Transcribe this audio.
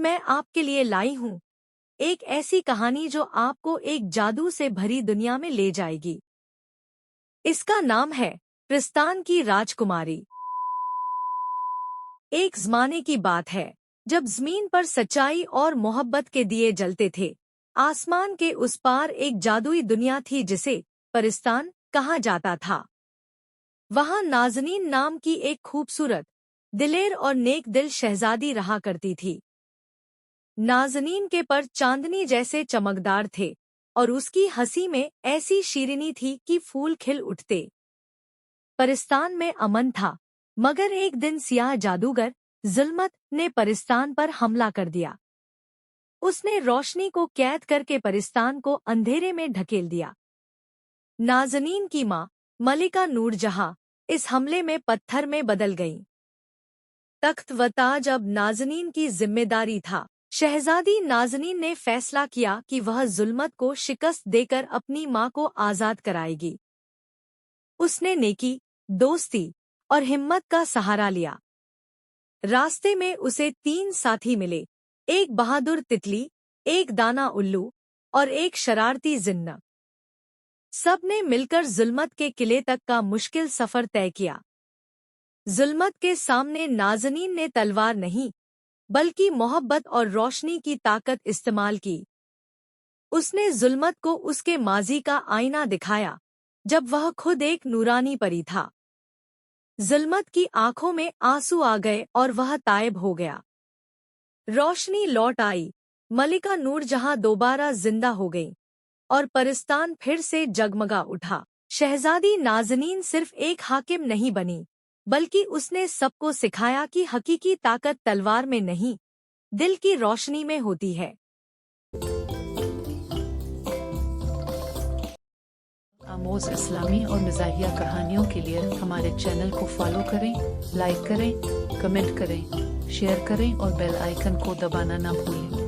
मैं आपके लिए लाई हूँ एक ऐसी कहानी जो आपको एक जादू से भरी दुनिया में ले जाएगी। इसका नाम है प्रिस्तान की राजकुमारी। एक ज़माने की बात है जब ज़मीन पर सच्चाई और मोहब्बत के दिए जलते थे। आसमान के उस पार एक जादुई दुनिया थी जिसे परिस्तान कहा जाता था। वहाँ नाज़नीन नाम की एक खूबसूरत, दिलेर और नेक दिल शहजादी रहा करती थी। नाज़नीन के पर चांदनी जैसे चमकदार थे और उसकी हंसी में ऐसी शीरीनी थी कि फूल खिल उठते। परिस्तान में अमन था, मगर एक दिन सियाह जादूगर जुल्मत ने परिस्तान पर हमला कर दिया। उसने रोशनी को कैद करके परिस्तान को अंधेरे में ढकेल दिया। नाज़नीन की माँ मलिका नूरजहाँ इस हमले में पत्थर में बदल गईं। तख्त व ताज अब नाज़नीन की जिम्मेदारी था। शहजादी नाज़नीन ने फैसला किया कि वह जुल्मत को शिकस्त देकर अपनी माँ को आज़ाद कराएगी। उसने नेकी, दोस्ती और हिम्मत का सहारा लिया। रास्ते में उसे 3 साथी मिले, एक बहादुर तितली, एक दाना उल्लू और एक शरारती जिन्न। सबने मिलकर जुल्मत के किले तक का मुश्किल सफर तय किया। जुल्मत के सामने नाज़नीन ने तलवार नहीं, बल्कि मोहब्बत और रोशनी की ताकत इस्तेमाल की। उसने जुल्मत को उसके माजी का आईना दिखाया, जब वह खुद एक नूरानी परी था। जुल्मत की आंखों में आंसू आ गए और वह तायब हो गया। रोशनी लौट आई, मलिका नूरजहाँ दोबारा जिंदा हो गई और परिस्तान फिर से जगमगा उठा। शहजादी नाज़नीन सिर्फ एक हाकिम नहीं बनी, बल्कि उसने सबको सिखाया कि हकीकी ताकत तलवार में नहीं, दिल की रोशनी में होती है। आमोज़ इस्लामी और मिज़ाहिया कहानियों के लिए हमारे चैनल को फॉलो करें, लाइक करें, कमेंट करें, शेयर करें और बेल आइकन को दबाना ना भूलें।